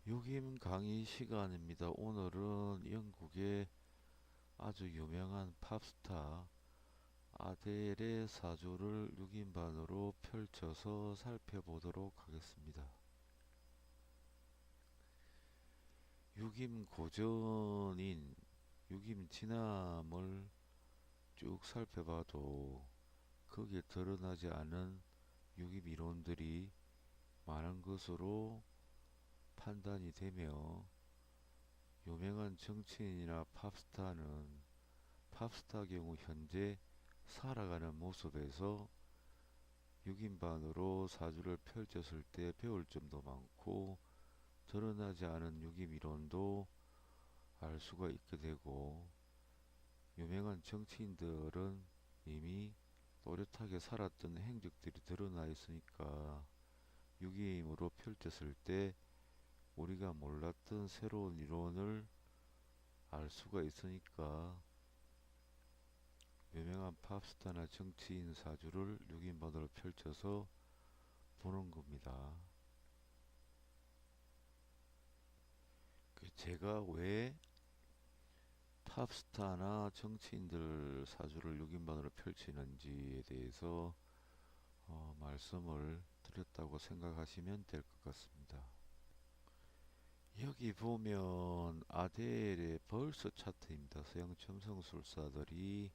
유김 강의 시간입니다. 오늘은 영국의 아주 유명한 팝스타 아델의 사주를 6인반으로 펼쳐서 살펴보도록 하겠습니다. 유김 고전인 유김 진암을 쭉 살펴봐도 거기에 드러나지 않은 유김 이론들이 많은 것으로 판단이 되며, 유명한 정치인이나 팝스타 경우 현재 살아가는 모습에서 6인반으로 사주를 펼쳤을 때 배울 점도 많고, 드러나지 않은 유김 이론도 알 수가 있게 되고, 유명한 정치인들은 이미 또렷하게 살았던 행적들이 드러나 있으니까 6임으로 펼쳤을 때 우리가 몰랐던 새로운 이론을 알 수가 있으니까 유명한 팝스타나 정치인 사주를 6인반으로 펼쳐서 보는 겁니다. 제가 왜 팝스타나 정치인들 사주를 6인반으로 펼치는지에 대해서 말씀을 드렸다고 생각하시면 될 것 같습니다. 여기 보면 아델의 벌써 차트입니다. 서양 첨성술사들이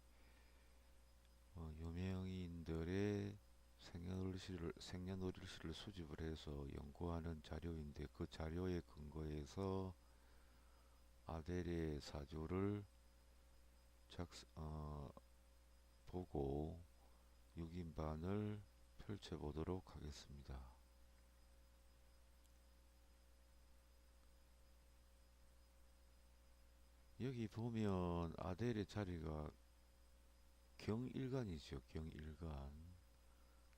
유명인들의 생년월일시를 수집을 해서 연구하는 자료인데, 그 자료에 근거해서 아델의 사주를 보고 6인반을 펼쳐보도록 하겠습니다. 여기 보면 아델의 자리가 경일간이죠.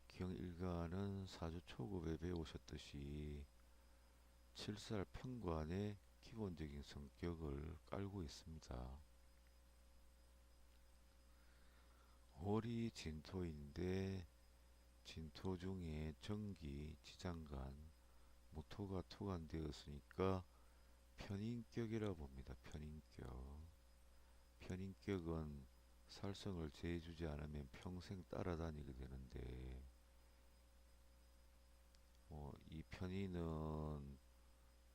경일간은 사주 초급에 배우셨듯이 7살 편관의 기본적인 성격을 깔고 있습니다. 월이 진토인데 진토 중에 정기, 지장간, 무토가 투간되었으니까 편인격이라 봅니다. 편인격은 살성을 제해주지 않으면 평생 따라다니게 되는데, 이 편인은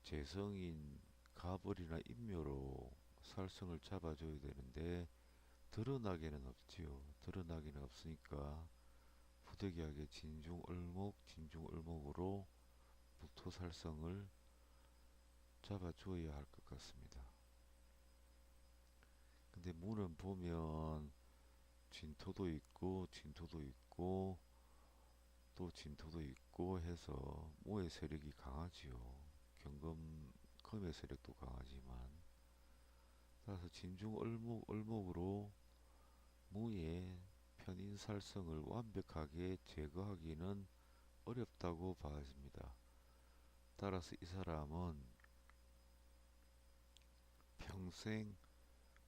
재성인 가벌이나 인묘로 살성을 잡아줘야 되는데 드러나게는 없지요. 드러나게는 없으니까 부득이하게 진중을목으로 무토살성을 잡아줘야 할 것 같습니다. 근데 문은 보면 진토도 있고 또 진토도 있고 해서 모의 세력이 강하지요. 금의 세력도 강하지만, 따라서 을목으로 무의 편인살성을 완벽하게 제거하기는 어렵다고 봐집니다. 따라서 이 사람은 평생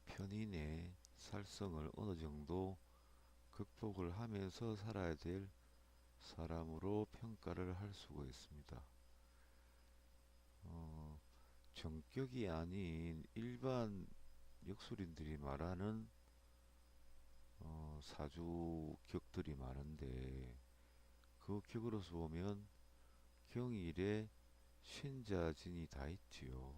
편인의 살성을 어느 정도 극복을 하면서 살아야 될 사람으로 평가를 할 수가 있습니다. 정격이 아닌 일반 역술인들이 말하는 사주 격들이 많은데, 그 격으로서 보면 경일에 신자진이 다 있지요.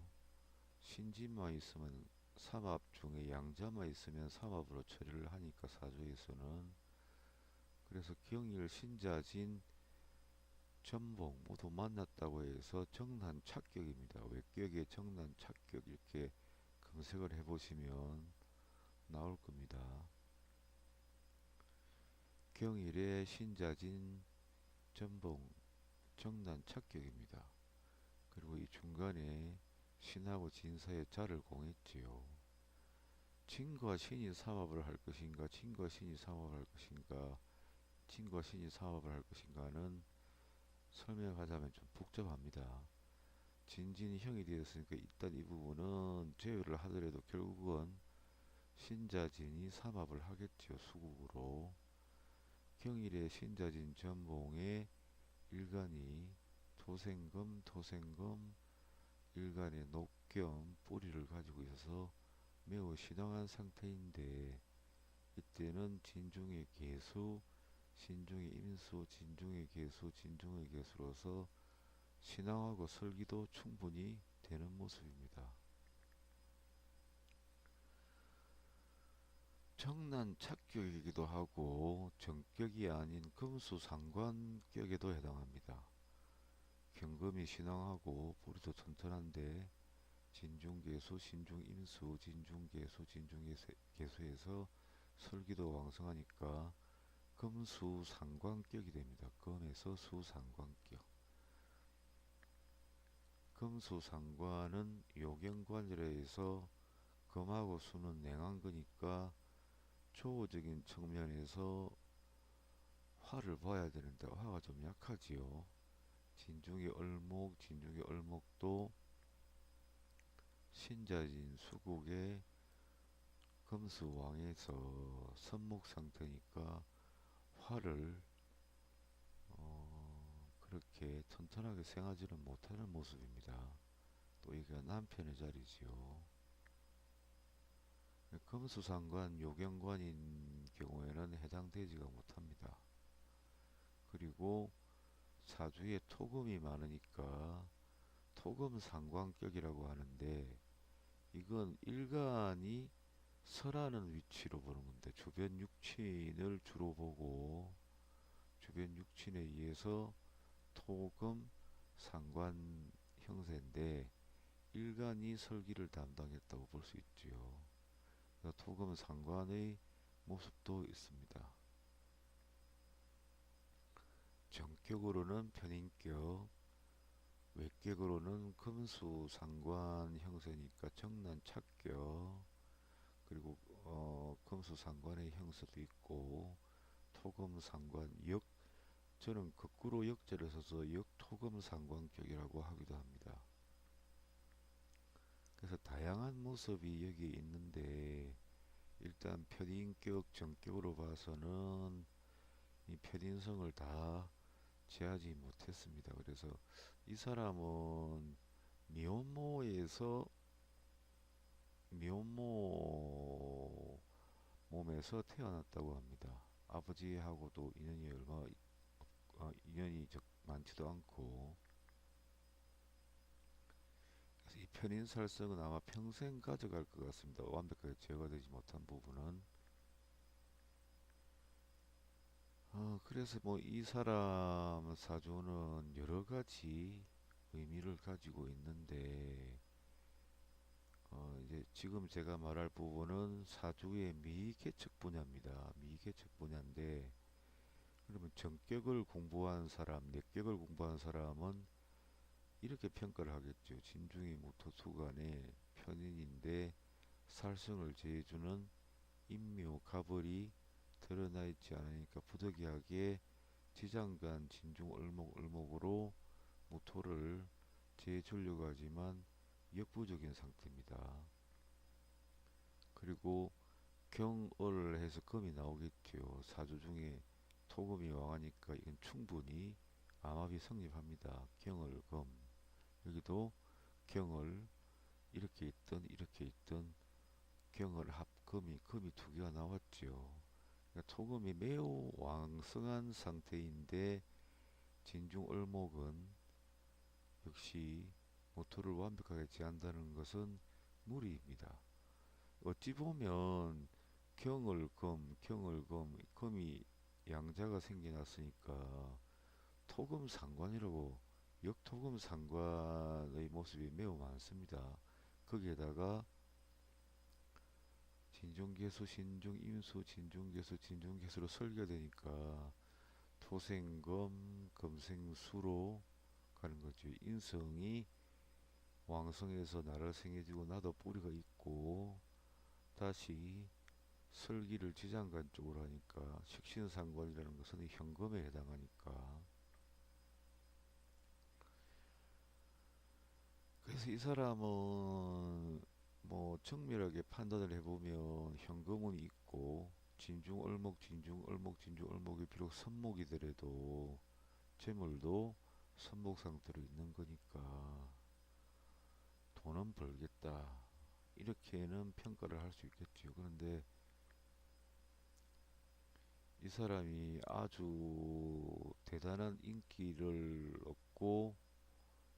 신진만 있으면 삼합 중에 양자만 있으면 삼합으로 처리를 하니까 사주에서는. 그래서 경일, 신자진, 전봉 모두 만났다고 해서 정난착격입니다. 외격의 정난착격 이렇게 검색을 해보시면 나올 겁니다. 경일의 신자진, 전봉, 정난착격입니다. 그리고 이 중간에 신하고 진 사이에 자를 공했지요. 진과 신이 삼합을 할 것인가, 진과 신이 삼합을 할 것인가는 설명하자면 좀 복잡합니다. 진진이 형이 되었으니까 일단 이 부분은 제외를 하더라도 결국은 신자진이 삼합을 하겠죠. 수국으로. 경일의 신자진 전봉의 일간이 토생금 일간의 녹겸 뿌리를 가지고 있어서 매우 신성한 상태인데, 이때는 진중의 개수, 신중의 임수, 진중의 개수, 진중의 개수로서 신앙하고 설기도 충분히 되는 모습입니다. 정난 착격이기도 하고 정격이 아닌 금수상관격에도 해당합니다. 경금이 신앙하고 뿌리도 튼튼한데 진중개수, 신중임수, 진중개수, 진중개수에서 설기도 왕성하니까 금수상관격이 됩니다. 금에서 수상관격. 금수상관은 요경관이라 해서 금하고 수는 냉한 거니까 조호적인 측면에서 화를 봐야 되는데 화가 좀 약하지요. 진중의 얼목도 신자진 수국의 금수왕에서 선목 상태니까 화를 그렇게 튼튼하게 생하지는 못하는 모습입니다. 또 이게 남편의 자리지요. 금수상관 요경관인 경우에는 해당되지가 못합니다. 그리고 사주에 토금이 많으니까 토금상관격이라고 하는데, 이건 일간이 설하는 위치로 보는 건데 주변 육친을 주로 보고 주변 육친에 의해서 토금 상관 형세인데 일간이 설기를 담당했다고 볼 수 있지요. 토금 상관의 모습도 있습니다. 정격으로는 편인격, 외격으로는 금수 상관 형세니까 정난 착격, 그리고 금수 상관의 형세도 있고 토금 상관 역, 저는 거꾸로 역절을 써서 역토금 상관격이라고 하기도 합니다. 그래서 다양한 모습이 여기 있는데, 일단 편인격 정격으로 봐서는 이 편인성을 다 제하지 못했습니다. 그래서 이 사람은 미혼모에서 미혼모 몸에서 태어났다고 합니다. 아버지하고도 인연이 인연이 많지도 않고, 그래서 이 편인살성은 아마 평생 가져갈 것 같습니다. 완벽하게 제어가 되지 못한 부분은. 그래서 뭐 이 사람 사주는 여러 가지 의미를 가지고 있는데, 이제 지금 제가 말할 부분은 사주의 미개척 분야입니다. 미개척 분야인데, 그러면 정격을 공부한 사람, 내격을 공부한 사람은 이렇게 평가를 하겠죠. 진중이 무토수간의 편인인데 살성을 제해주는 인묘, 가벌이 드러나 있지 않으니까 부득이하게 지장간 진중 을목으로 무토를 제해주려고 하지만 역부족인 상태입니다. 그리고 경을 해서 금이 나오겠죠. 사주 중에 토금이 왕하니까 이건 충분히 암합이 성립합니다. 경을 금, 여기도 경을 이렇게 있던 경을 금이 두 개가 나왔죠. 그러니까 토금이 매우 왕성한 상태인데 진중을목은 역시 모토를 완벽하게 제한다는 것은 무리입니다. 어찌 보면 금이 양자가 생겨났으니까 토금 상관이라고, 역토금 상관의 모습이 매우 많습니다. 거기에다가 진중개수, 신중임수, 진중개수로 설계되니까 토생금, 금생수로 가는 거죠. 인성이 왕성해서 나를 생해지고 나도 뿌리가 있고 다시 설기를 지장간 쪽으로 하니까 식신상관이라는 것은 현금에 해당하니까, 그래서 이 사람은 뭐 정밀하게 판단을 해보면 현금운이 있고 진중을목이 비록 선목이더라도 재물도 선목 상태로 있는 거니까 벌겠다. 이렇게는 평가를 할 수 있겠지요. 그런데 이 사람이 아주 대단한 인기를 얻고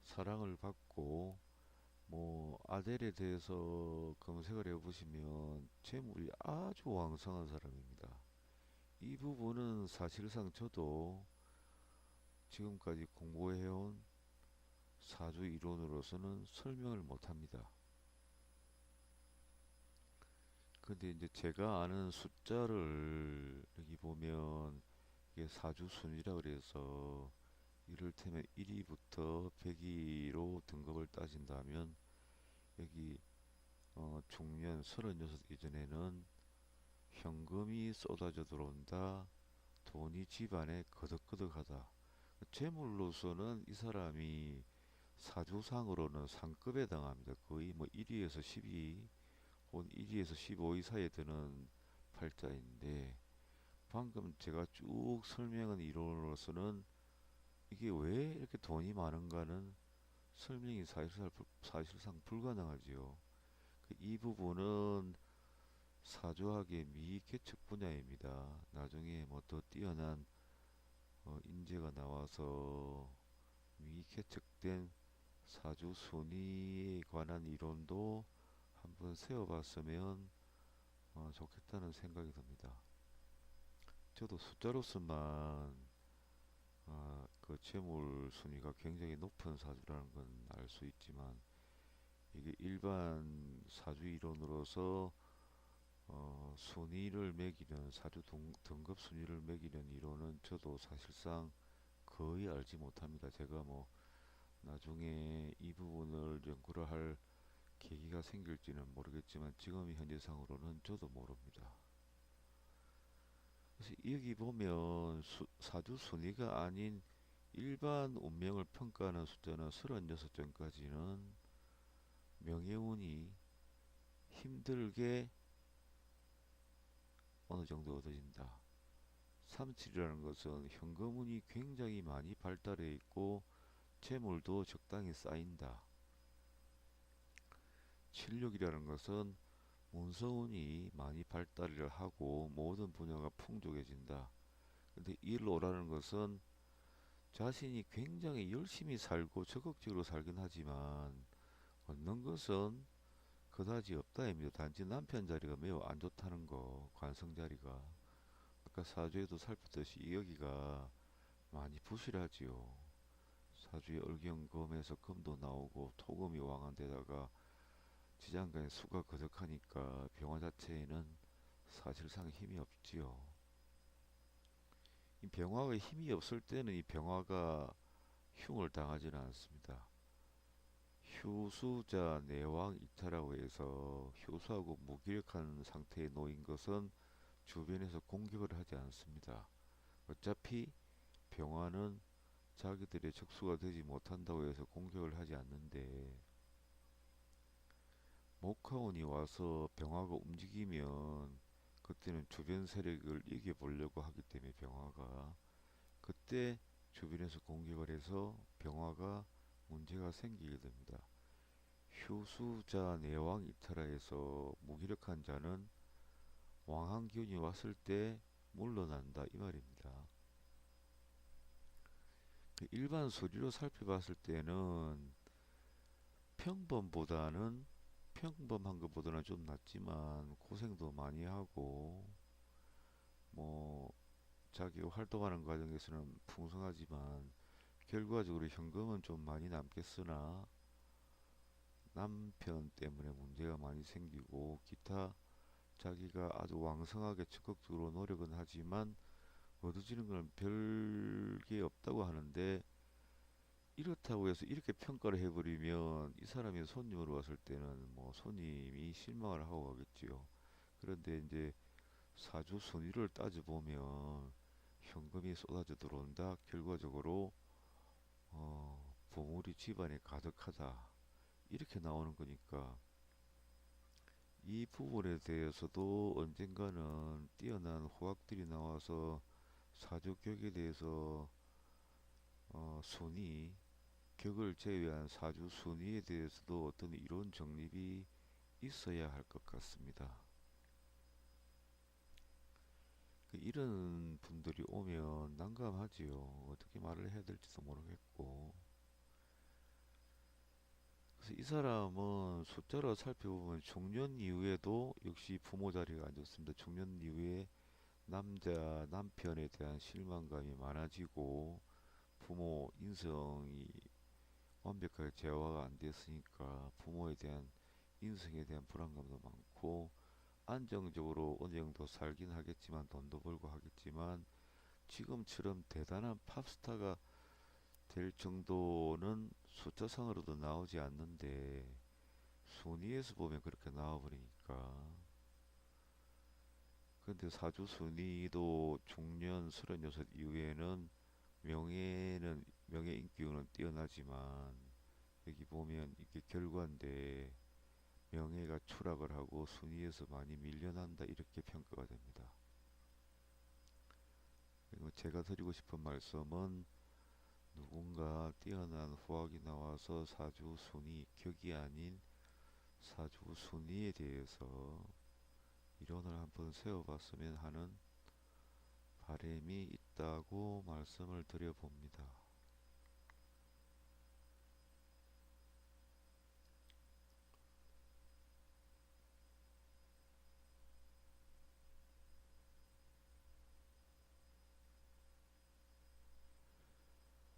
사랑을 받고 뭐 아델에 대해서 검색을 해보시면 재물이 아주 왕성한 사람입니다. 이 부분은 사실상 저도 지금까지 공부해온 사주 이론으로서는 설명을 못합니다. 근데 이제 제가 아는 숫자를 여기 보면 이게 사주 순위라 그래서 이를테면 1위부터 100위로 등급을 따진다면 여기 중년 36 이전에는 현금이 쏟아져 들어온다. 돈이 집안에 거덕거덕하다. 재물로서는 이 사람이 사주상으로는 상급에 해당합니다. 거의 뭐 1위에서 10위 혹은 1위에서 15위 사이에 드는 팔자인데 방금 제가 쭉 설명한 이론으로서는 이게 왜 이렇게 돈이 많은가는 설명이 사실상 불가능하지요. 이 부분은 사주학의 미개척 분야입니다. 나중에 뭐 더 뛰어난 인재가 나와서 미개척된 사주 순위에 관한 이론도 한번 세워봤으면 좋겠다는 생각이 듭니다. 저도 숫자로서만 그 재물 순위가 굉장히 높은 사주라는 건 알 수 있지만 이게 일반 사주 이론으로서 순위를 매기는 등급 순위를 매기는 이론은 저도 사실상 거의 알지 못합니다. 제가 뭐 나중에 이 부분을 연구를 할 계기가 생길지는 모르겠지만 지금 현재상으로는 저도 모릅니다. 그래서 여기 보면 사주 순위가 아닌 일반 운명을 평가하는 숫자는 36점까지는 명예운이 힘들게 어느 정도 얻어진다. 37이라는 것은 현금운이 굉장히 많이 발달해 있고 재물도 적당히 쌓인다. 76이라는 것은 문서운이 많이 발달을 하고 모든 분야가 풍족해진다. 근데 1호라는 것은 자신이 굉장히 열심히 살고 적극적으로 살긴 하지만 얻는 것은 그다지 없다입니다. 단지 남편 자리가 매우 안 좋다는 거, 관성 자리가. 아까 사주에도 살폈듯이 여기가 많이 부실하지요. 사주의 을경금에서 금도 나오고 토금이 왕한 데다가 지장간의 수가 거덕하니까 병화 자체에는 사실상 힘이 없지요. 이 병화가 힘이 없을 때는 이 병화가 흉을 당하지는 않습니다. 효수자 내왕 이타라고 해서 효수하고 무기력한 상태에 놓인 것은 주변에서 공격을 하지 않습니다. 어차피 병화는 자기들의 적수가 되지 못한다고 해서 공격을 하지 않는데 목화운이 와서 병화가 움직이면 그때는 주변 세력을 이겨보려고 하기 때문에 병화가 그때 주변에서 공격을 해서 병화가 문제가 생기게 됩니다. 효수자 내왕 입타라에서 무기력한 자는 왕한 기운이 왔을 때 물러난다 이 말입니다. 일반 수리로 살펴봤을 때는 평범보다는 평범한 것보다는 좀 낫지만 고생도 많이 하고 뭐 자기가 활동하는 과정에서는 풍성하지만 결과적으로 현금은 좀 많이 남겠으나 남편 때문에 문제가 많이 생기고 기타 자기가 아주 왕성하게 적극적으로 노력은 하지만 얻어지는 건 별게 없다고 하는데 이렇다고 해서 이렇게 평가를 해버리면 이 사람이 손님으로 왔을 때는 뭐 손님이 실망을 하고 가겠지요. 그런데 이제 사주 순위를 따져보면 현금이 쏟아져 들어온다. 결과적으로 보물이 집안에 가득하다. 이렇게 나오는 거니까 이 부분에 대해서도 언젠가는 뛰어난 호학들이 나와서 사주격에 대해서 순위 격을 제외한 사주 순위에 대해서도 어떤 이론 정립이 있어야 할 것 같습니다. 이런 분들이 오면 난감하지요. 어떻게 말을 해야 될지도 모르겠고. 그래서 이 사람은 숫자로 살펴보면 중년 이후에도 역시 부모 자리가 안 좋습니다. 중년 이후에 남편에 대한 실망감이 많아지고 부모 인성이 완벽하게 제어가 안 됐으니까 부모에 대한 인성에 대한 불안감도 많고 안정적으로 어느 정도 살긴 하겠지만 돈도 벌고 하겠지만 지금처럼 대단한 팝스타가 될 정도는 숫자상으로도 나오지 않는데 순위에서 보면 그렇게 나와버리니까. 근데 사주 순위도 중년 36 이후에는 명예 인기운은 뛰어나지만 여기 보면 이게 결과인데 명예가 추락을 하고 순위에서 많이 밀려난다 이렇게 평가가 됩니다. 그리고 제가 드리고 싶은 말씀은 누군가 뛰어난 후학이 나와서 사주 순위 격이 아닌 사주 순위에 대해서 이론을 한번 세워봤으면 하는 바람이 있다고 말씀을 드려봅니다.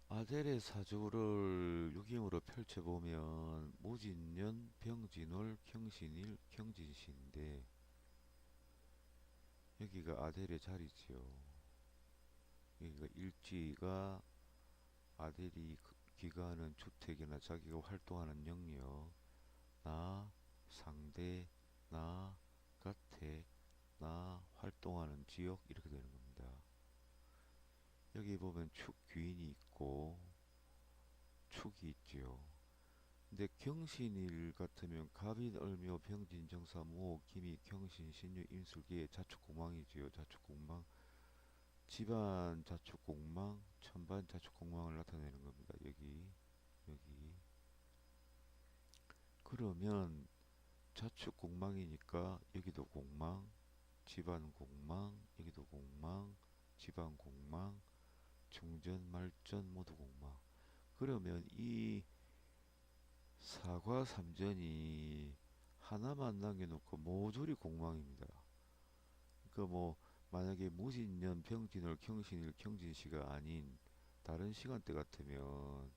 아델의 사주를 유경으로 펼쳐보면 무진년, 병진월, 경신일, 경진시인데 여기가 아델의 자리지요. 여기가 일지가 아델이 귀가하는 주택이나 자기가 활동하는 영역, 나, 상대, 나, 가택, 나, 활동하는 지역 이렇게 되는 겁니다. 여기 보면 축 귀인이 있고 축이 있지요. 근데 경신일 같으면 갑인, 을묘, 병진, 정사, 무호, 기미, 경신, 신유, 임술기의 자축공망이지요. 자축공망, 집안 자축공망, 천반 자축공망을 나타내는 겁니다. 여기. 그러면 자축공망이니까 여기도 공망, 집안 공망, 여기도 공망, 집안 공망, 중전, 말전 모두 공망. 그러면 이 사과 삼전이 하나만 남겨놓고 모조리 공망입니다. 그러니까 뭐 만약에 무신년, 병진월, 경신일, 경진시가 아닌 다른 시간대 같으면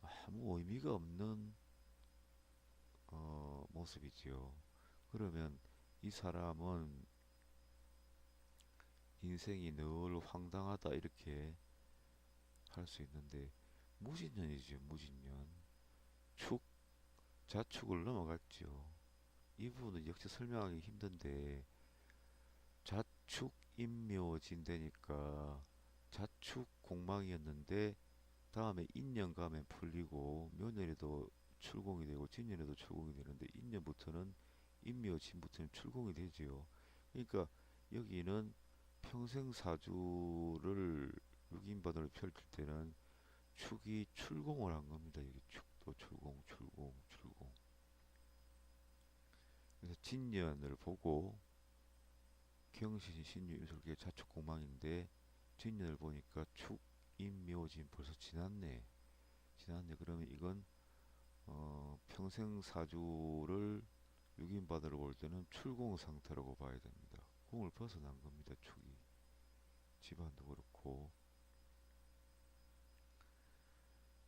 아무 의미가 없는 모습이지요. 그러면 이 사람은 인생이 늘 황당하다 이렇게 할 수 있는데 무신년이죠. 무신년. 축, 자축을 넘어갔죠. 이 부분은 역시 설명하기 힘든데 자축 인묘진되니까 자축 공망이었는데 다음에 인년 가면 풀리고 묘년에도 출공이 되고 진년에도 출공이 되는데 인년부터는 인묘진부터는 출공이 되지요. 그러니까 여기는 평생 사주를 6인반으로 펼칠 때는 축이 출공을 한 겁니다. 여기 축도 출공, 출공, 출공. 그래서 진년을 보고 경신, 신유, 임술계 자축공망인데 진년을 보니까 축, 임묘진 벌써 지났네. 그러면 이건 평생 사주를 6인반으로 볼 때는 출공 상태라고 봐야 됩니다. 공을 벗어난 겁니다. 축이. 집안도 그렇고.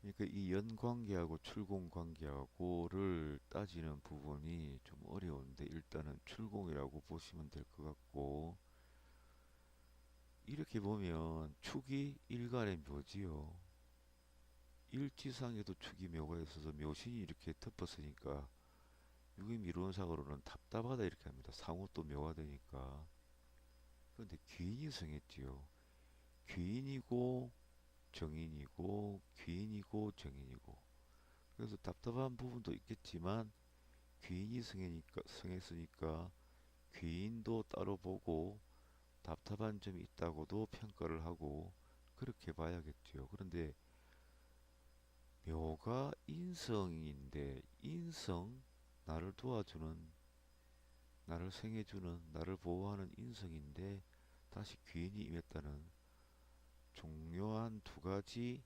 그러니까 이 연관계하고 출공관계하고를 따지는 부분이 좀 어려운데 일단은 출공이라고 보시면 될 것 같고 이렇게 보면 축이 일간의 묘지요. 일지상에도 축이 묘가 있어서 묘신이 이렇게 덮었으니까 육임 이론상으로는 답답하다 이렇게 합니다. 상호 또 묘가 되니까. 그런데 귀인이 성했지요. 귀인이고 정인이고 귀인이고 정인이고 그래서 답답한 부분도 있겠지만 귀인이 성했으니까 귀인도 따로 보고 답답한 점이 있다고도 평가를 하고 그렇게 봐야겠죠. 그런데 묘가 인성인데 인성, 나를 도와주는, 나를 생해주는, 나를 보호하는 인성인데 다시 귀인이 임했다는 중요한 두 가지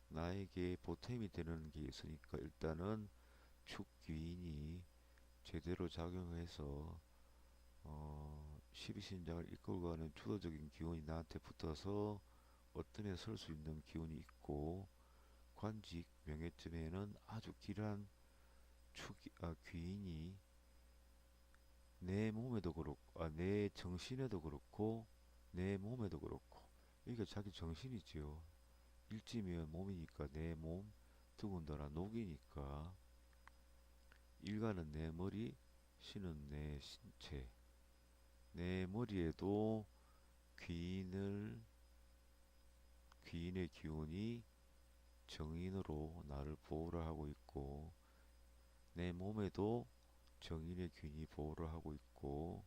나에게 보탬이 되는 게 있으니까 일단은 축귀인이 제대로 작용해서 12신장을 이끌고 가는 주도적인 기운이 나한테 붙어서 어떤 에 설 수 있는 기운이 있고, 관직 명예쯤에는 아주 길한 귀인이 내 몸에도 그렇고, 내 정신에도 그렇고, 내 몸에도 그렇고, 이게 자기 정신이지요. 일지면 몸이니까 내 몸, 더군다나 녹이니까 일가는 내 머리, 신은 내 신체. 내 머리에도 귀인을 귀인의 기운이 정인으로 나를 보호를 하고 있고, 내 몸에도 정인의 귀인이 보호를 하고 있고,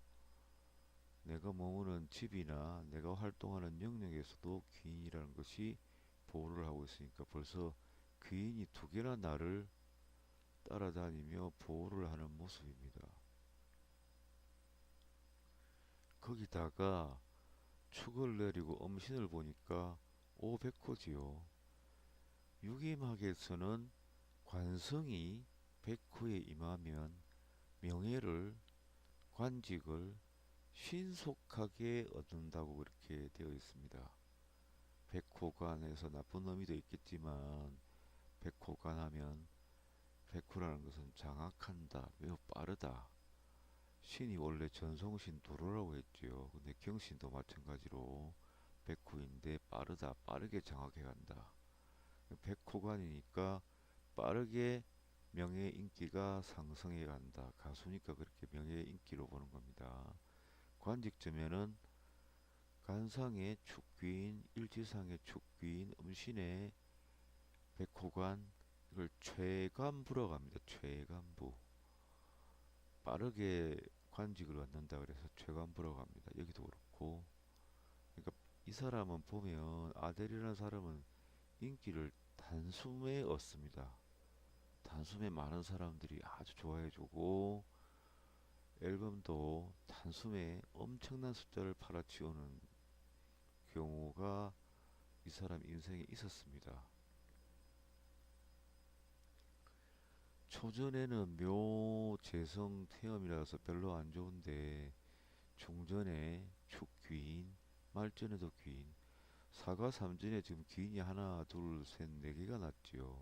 내가 머무는 집이나 내가 활동하는 영역에서도 귀인이라는 것이 보호를 하고 있으니까 벌써 귀인이 두 개나 나를 따라다니며 보호를 하는 모습입니다. 거기다가 축을 내리고 음신을 보니까 오백호지요. 유기막에서는 관성이 백호에 임하면 명예를, 관직을 신속하게 얻는다고 그렇게 되어 있습니다. 백호간에서 나쁜 의미도 있겠지만, 백호간 하면 백호라는 것은 장악한다, 매우 빠르다. 신이 원래 전성신 도로라고 했지요. 근데 경신도 마찬가지로 백호인데 빠르다, 빠르게 장악해 간다. 백호간이니까 빠르게 명예 인기가 상승해 간다. 가수니까 그렇게 명예 인기로 보는 겁니다. 관직점에는 간상의 축귀인, 일지상의 축귀인, 음신의 백호관, 이걸 최관부라고 합니다. 최관부. 빠르게 관직을 얻는다 그래서 최관부라고 합니다. 여기도 그렇고. 그러니까 이 사람은 보면 아델이라는 사람은 인기를 단숨에 얻습니다. 단숨에 많은 사람들이 아주 좋아해주고 앨범도 단숨에 엄청난 숫자를 팔아치우는 경우가 이 사람 인생에 있었습니다. 초전에는 묘재성 태음이라서 별로 안 좋은데 중전에 축귀인, 말전에도 귀인, 사과삼전에 지금 귀인이 하나, 둘, 셋, 네 개가 났지요.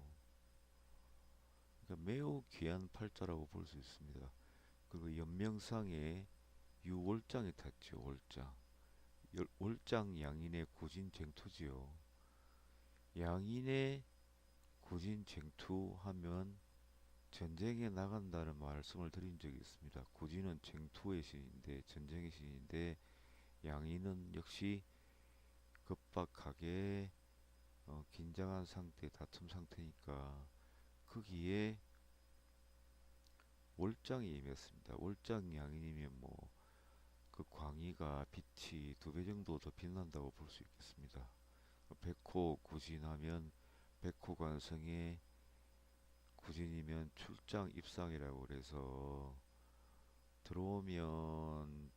그러니까 매우 귀한 팔자라고 볼 수 있습니다. 그리고 연명상에 유월장이 탔죠. 월장. 월장 양인의 구진쟁투지요. 양인의 구진쟁투 하면 전쟁에 나간다는 말씀을 드린 적이 있습니다. 구진은 쟁투의 신인데, 전쟁의 신인데, 양인은 역시 급박하게 긴장한 상태, 다툼 상태니까 거기에 월장이 임했습니다. 월장 양인이면 뭐 그 광희가 빛이 두 배 정도 더 빛난다고 볼 수 있겠습니다. 백호 구진하면 백호관성의 구진이면 출장 입상이라고 그래서 들어오면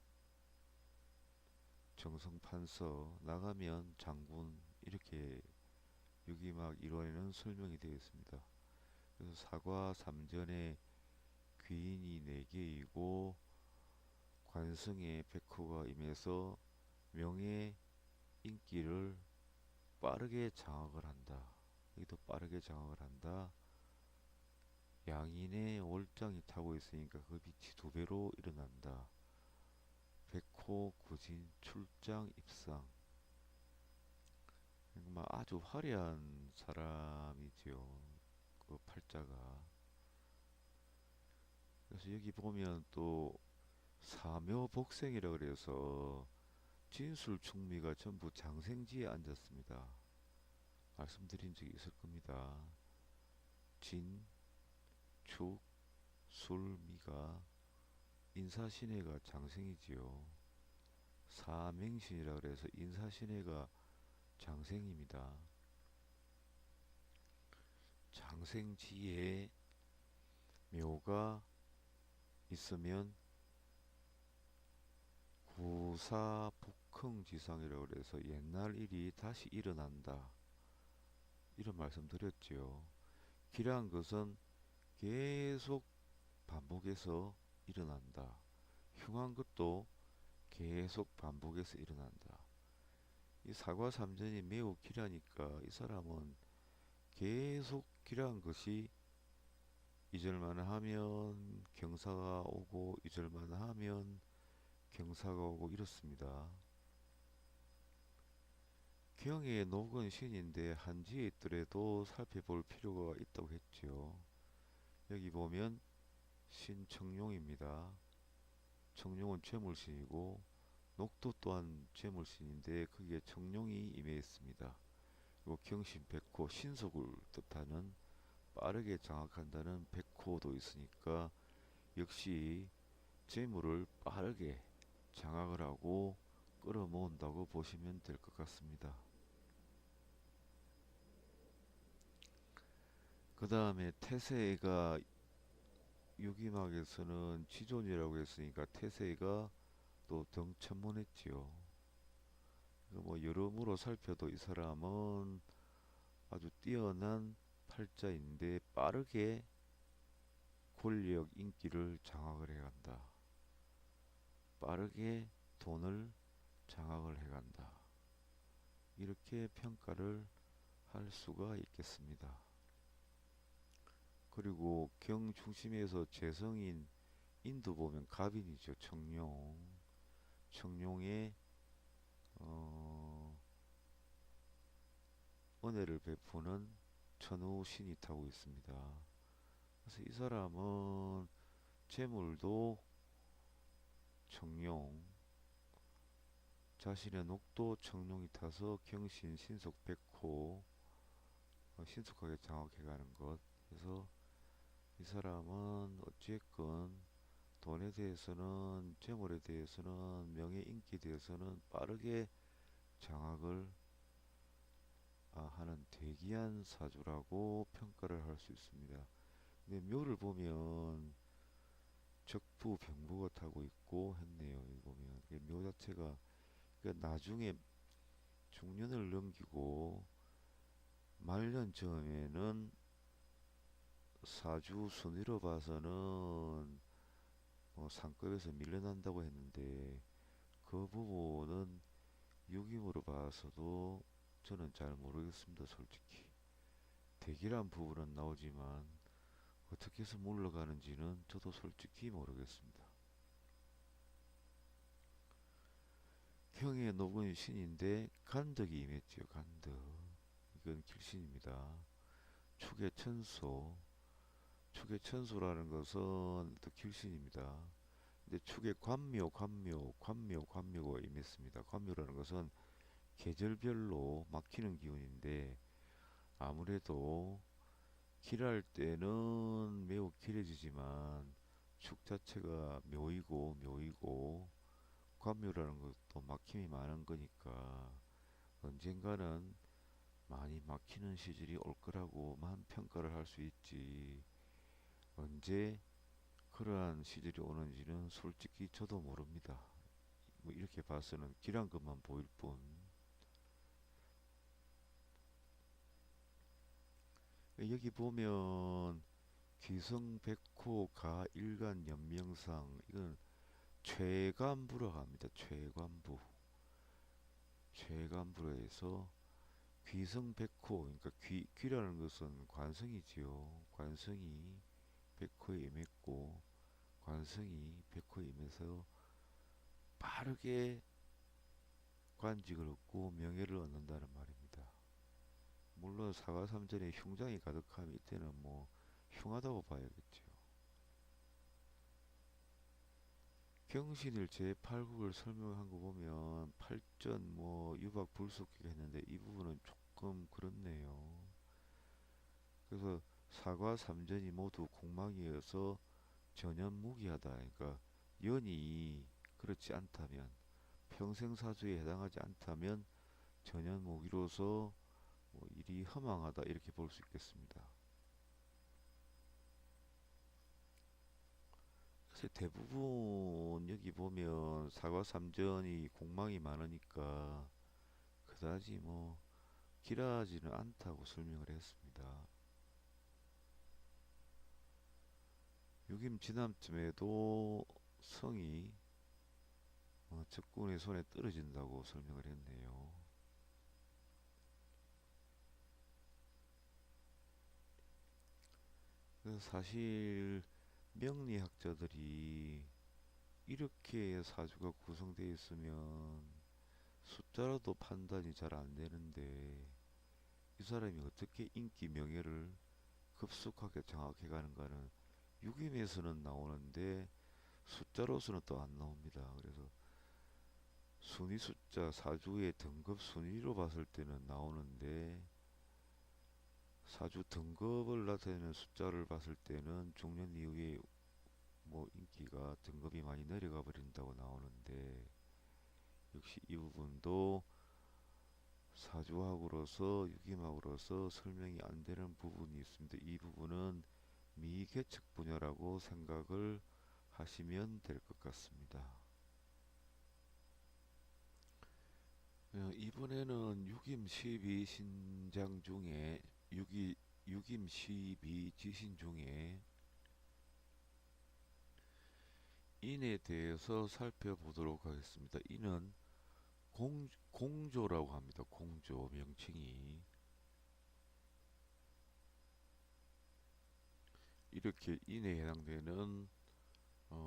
정성판서, 나가면 장군, 이렇게 유기막 1원에는 설명이 되어 있습니다. 그래서 사과 삼전에 귀인이 4개이고 관성에 백호가 임해서 명예 인기를 빠르게 장악을 한다. 여기도 빠르게 장악을 한다. 양인의 월장이 타고 있으니까 그 빛이 2배로 일어난다. 백호 구진 출장 입상. 그러니까 아주 화려한 사람이지요. 그 팔자가. 그래서 여기 보면 또 사묘복생이라 그래서 진술충미가 전부 장생지에 앉았습니다. 말씀드린 적이 있을 겁니다. 진, 축, 술, 미가 인사신해가 장생이지요. 사맹신이라 그래서 인사신해가 장생입니다. 장생지에 묘가 있으면 구사복흥지상이라고 그래서 옛날 일이 다시 일어난다. 이런 말씀 드렸지요. 기란 것은 계속 반복해서 일어난다. 흉한 것도 계속 반복해서 일어난다. 이 사과삼전이 매우 길하니까 이 사람은 계속 길한 것이 잊을만 하면 경사가 오고 잊을만 하면 경사가 오고 이렇습니다. 경에 녹은 신인데 한지에 있더라도 살펴볼 필요가 있다고 했지요. 여기 보면 신청룡입니다. 청룡은 죄물신이고 녹도 또한 죄물신인데 거기에 청룡이 임해 있습니다. 그리고 경신 백호 신속을 뜻하는 빠르게 장악한다는 백호도 있으니까 역시 재물을 빠르게 장악을 하고 끌어모은다고 보시면 될 것 같습니다. 그 다음에 태세가 유기막에서는 지존이라고 했으니까 태세가 또 등천문했지요. 뭐 여러모로 살펴도 이 사람은 아주 뛰어난 팔자인데 빠르게 권력 인기를 장악을 해간다. 빠르게 돈을 장악을 해간다. 이렇게 평가를 할 수가 있겠습니다. 그리고 경 중심에서 재성인 인도 보면 갑인이죠. 청룡. 청룡의 은혜를 베푸는 천우신이 타고 있습니다. 그래서 이 사람은 재물도 청룡, 자신의 녹도 청룡이 타서 경신, 신속, 백호 신속하게 장악해가는 것. 그래서 이 사람은 어쨌건 돈에 대해서는, 재물에 대해서는, 명예, 인기에 대해서는 빠르게 장악을 하는 대기한 사주라고 평가를 할 수 있습니다. 근데 묘를 보면 적부, 병부가 타고 있고 했네요. 여기 보면 묘 자체가 그러니까 나중에 중년을 넘기고 말년 즈음에는 사주 순위로 봐서는 상급에서 밀려난다고 했는데 그 부분은 유김으로 봐서도 저는 잘 모르겠습니다. 솔직히 대기란 부분은 나오지만 어떻게 해서 물러가는지는 저도 솔직히 모르겠습니다. 형의 녹은 신인데 간덕이 임했지요. 간덕. 이건 길신입니다. 축의 천소. 축의 천소라는 것은 또 길신입니다. 근데 축의 관묘가 임했습니다. 관묘라는 것은 계절별로 막히는 기운인데 아무래도 길할 때는 매우 길해지지만 축 자체가 묘이고 관묘라는 것도 막힘이 많은 거니까 언젠가는 많이 막히는 시절이 올 거라고만 평가를 할 수 있지 언제 그러한 시절이 오는지는 솔직히 저도 모릅니다. 뭐 이렇게 봐서는 길한 것만 보일 뿐. 여기 보면 귀성백호 가일간 연명상 이건 최관부라고 합니다. 최관부로 해서 귀성백호 그러니까 귀라는 것은 관성이지요. 관성이 백호에 임했고 관성이 백호에 임해서 빠르게 관직을 얻고 명예를 얻는다는 말입니다. 물론 사과삼전에 흉장이 가득하면 이때는 뭐 흉하다고 봐야겠죠. 경신일 제8국을 설명한 거 보면 팔전 뭐 유박 불속기가 했는데 이 부분은 조금 그렇네요. 그래서 사과 삼전이 모두 공망이어서 전연무기하다. 그러니까 연이 그렇지 않다면 평생사주에 해당하지 않다면 전연무기로서 뭐 일이 허망하다 이렇게 볼 수 있겠습니다. 대부분 여기 보면 사과 삼전이 공망이 많으니까 그다지 뭐 길하지는 않다고 설명을 했습니다. 유김 지남쯤에도 성이 적군의 손에 떨어진다고 설명을 했네요. 그래서 사실 명리학자들이 이렇게 사주가 구성되어 있으면 숫자로도 판단이 잘 안 되는데 이 사람이 어떻게 인기 명예를 급속하게 장악해 가는가는 유김에서는 나오는데 숫자로서는 또 안 나옵니다. 그래서 순위 숫자 사주의 등급 순위로 봤을 때는 나오는데 사주 등급을 나타내는 숫자를 봤을 때는 중년 이후에 뭐 인기가 등급이 많이 내려가 버린다고 나오는데 역시 이 부분도 사주학으로서 유기학으로서 설명이 안 되는 부분이 있습니다. 이 부분은 미계측 분야라고 생각을 하시면 될 것 같습니다. 이번에는 유김 12 신장 중에 유김 12 지신 중에 인에 대해서 살펴보도록 하겠습니다. 인은 공조라고 합니다. 공조 명칭이 이렇게 인에 해당되는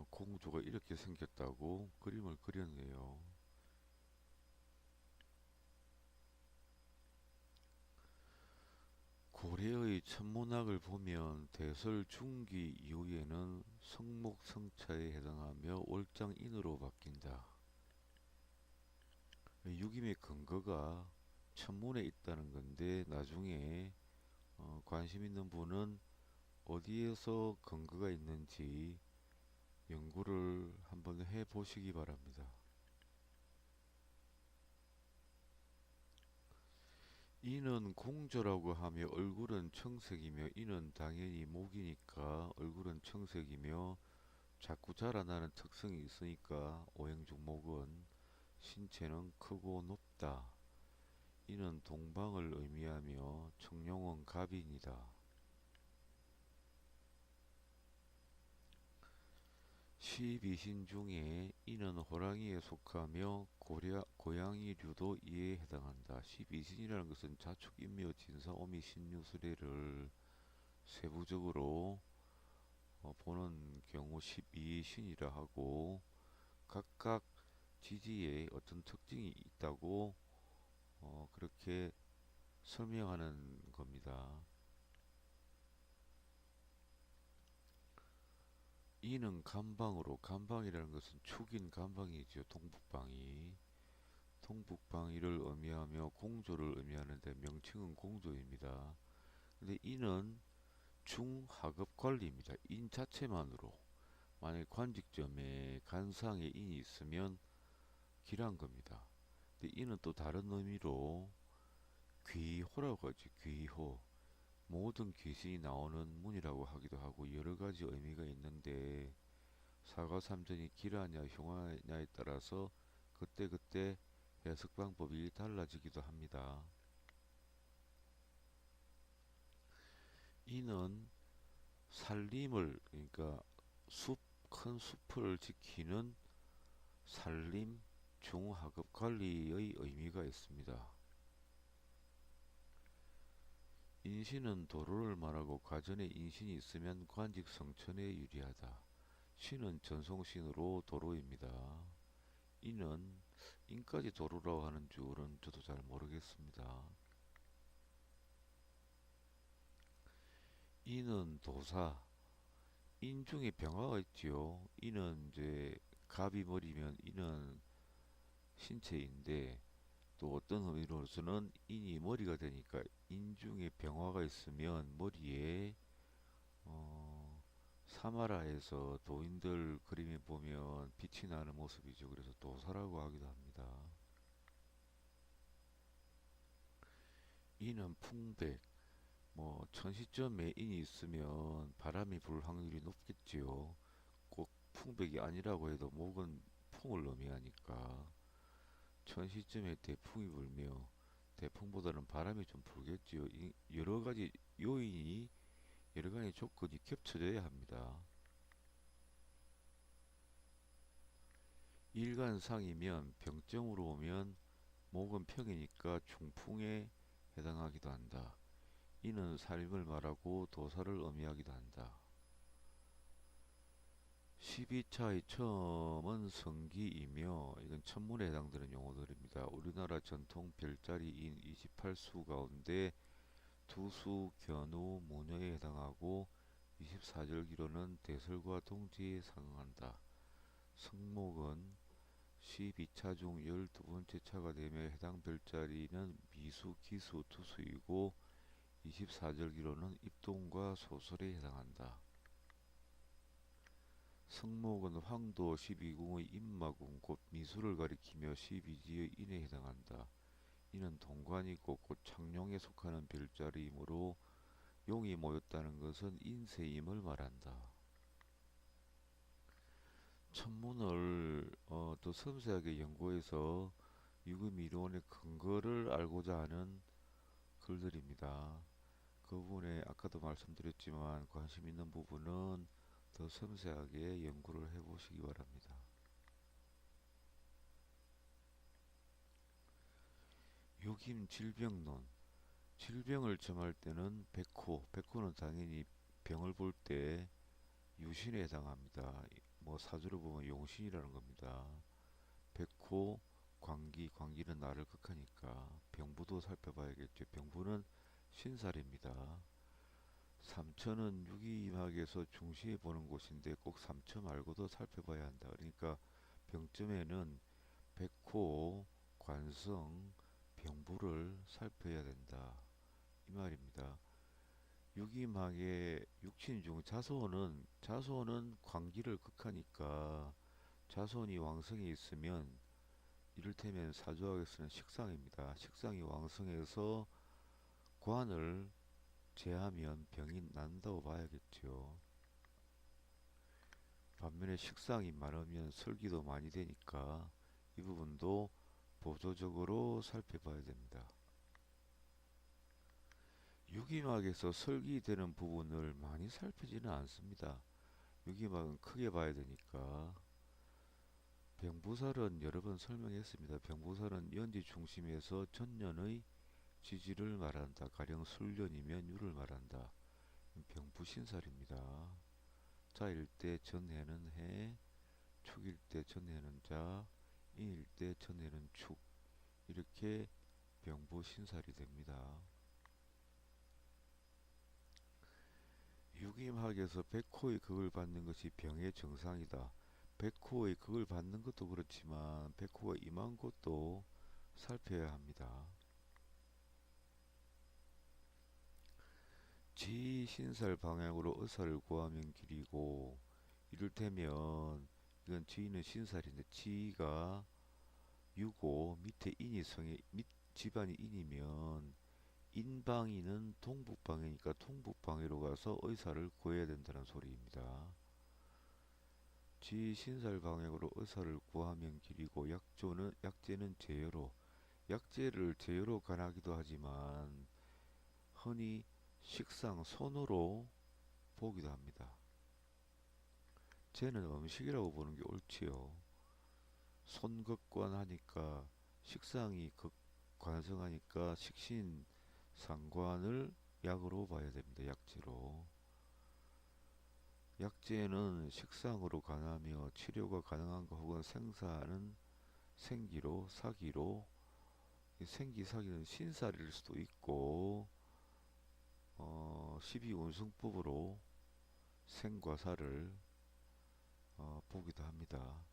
공조가 이렇게 생겼다고 그림을 그렸네요. 고려의 천문학을 보면 대설 중기 이후에는 성목성차에 해당하며 월장인으로 바뀐다. 유김의 근거가 천문에 있다는 건데 나중에 관심 있는 분은 어디에서 근거가 있는지 연구를 한번 해 보시기 바랍니다. 이는 공조라고 하며 얼굴은 청색이며 이는 당연히 목이니까 얼굴은 청색이며 자꾸 자라나는 특성이 있으니까 오행중 목은 신체는 크고 높다. 이는 동방을 의미하며 청룡은 갑인이다. 12신 중에 이는 호랑이에 속하며 고양이류도 이에 해당한다. 12신이라는 것은 자축, 인묘, 진사, 오미, 신유, 수레를 세부적으로 보는 경우 12신이라 하고 각각 지지에 어떤 특징이 있다고 그렇게 설명하는 겁니다. 이는 간방으로 간방이라는 것은 축인 간방이죠. 동북방이 동북방위를 의미하며 공조를 의미하는데 명칭은 공조입니다. 근데 이는 중하급 관리입니다. 인 자체만으로 만약 관직점에 간상에 인이 있으면 길한 겁니다. 근데 이는 또 다른 의미로 귀호라고 하죠. 귀호. 모든 귀신이 나오는 문이라고 하기도 하고 여러 가지 의미가 있는데 사과삼전이 길하냐 흉하냐에 따라서 그때그때 해석 방법이 달라지기도 합니다. 이는 살림을 그러니까 큰 숲을 지키는 산림 중하급 관리의 의미가 있습니다. 인신은 도로를 말하고 가전에 인신이 있으면 관직 성천에 유리하다. 신은 전송신으로 도로입니다. 이는 인까지 도로라고 하는 줄은 저도 잘 모르겠습니다. 이는 도사, 인 중에 병화가 있지요. 이는 이제 갑이 머리면 이는 신체인데 또 어떤 의미로서는 인이 머리가 되니까 인 중에 병화가 있으면 머리에 사마라에서 도인들 그림에 보면 빛이 나는 모습이죠. 그래서 도사라고 하기도 합니다. 인은 풍백, 천시점에 인이 있으면 바람이 불 확률이 높겠지요. 꼭 풍백이 아니라고 해도 목은 풍을 의미하니까 천시쯤에 대풍이 불며 대풍보다는 바람이 좀 불겠지요. 여러 가지 요인이 여러 가지 조건이 겹쳐져야 합니다. 일간상이면 병정으로 오면 목은 평이니까 중풍에 해당하기도 한다. 이는 살림을 말하고 도사를 의미하기도 한다. 12차의 처음은 성기이며 이건 천문에 해당되는 용어들입니다. 우리나라 전통 별자리인 28수 가운데 두수, 견우, 무녀에 해당하고 24절기로는 대설과 동지에 상응한다. 성목은 12차 중 12번째 차가 되며 해당 별자리는 미수, 기수, 투수이고 24절기로는 입동과 소설에 해당한다. 성목은 황도 12궁의 임마궁 곧 미수를 가리키며 12지의 인에 해당한다. 이는 동관이고 곧 창룡에 속하는 별자리이므로 용이 모였다는 것은 인세임을 말한다. 천문을 더 섬세하게 연구해서 유금이론의 근거를 알고자 하는 글들입니다. 그 부분에 아까도 말씀드렸지만 관심 있는 부분은 더 섬세하게 연구를 해보시기 바랍니다. 요김 질병론. 질병을 점할 때는 백호는 당연히 병을 볼 때 유신에 해당합니다. 뭐 사주를 보면 용신이라는 겁니다. 백호, 광기는 나를 극하니까 병부도 살펴봐야겠죠. 병부는 신살입니다. 삼천은 유기임학에서 중시해 보는 곳인데 꼭 삼천 말고도 살펴봐야 한다. 그러니까 병점에는 백호, 관성, 병부를 살펴야 된다. 이 말입니다. 유기임학의 육친 중 자손은 광기를 극하니까 자손이 왕성에 있으면 이를테면 사주학에서는 식상입니다. 식상이 왕성해서 관을 제하면 병이 난다고 봐야겠죠. 반면에 식상이 많으면 설기도 많이 되니까 이 부분도 보조적으로 살펴봐야 됩니다. 유기막에서 설기되는 부분을 많이 살피지는 않습니다. 유기막은 크게 봐야 되니까. 병부살은 여러 번 설명했습니다. 병부살은 연지 중심에서 전년의 지지를 말한다. 가령 술년이면 유를 말한다. 병부신살입니다. 자일 때 전해는 해, 축일 때 전해는 자, 인일 때 전해는 축. 이렇게 병부신살이 됩니다. 유기막에서 백호의 극을 받는 것이 병의 정상이다. 백호의 극을 받는 것도 그렇지만 백호가 임한 것도 살펴야 합니다. 지신살 방향으로 의사를 구하면 길이고 이를테면 이건 지는 신살인데 지가 유고 밑에 인이 성에 밑 집안이 인이면 인방위는 동북방이니까 동북방위로 가서 의사를 구해야 된다는 소리입니다. 지신살 방향으로 의사를 구하면 길이고 약재는 제여로 약재를 제여로 간하기도 하지만 흔히 식상 손으로 보기도 합니다. 쟤는 음식이라고 보는 게 옳지요. 손극관 하니까 식상이 관성하니까 식신상관을 약으로 봐야 됩니다. 약재로. 약재는 식상으로 간하며 치료가 가능한가 혹은 생사는 생기로 사기로 생기사기는 신살일 수도 있고 12운승법으로 생과 사를 보기도 합니다.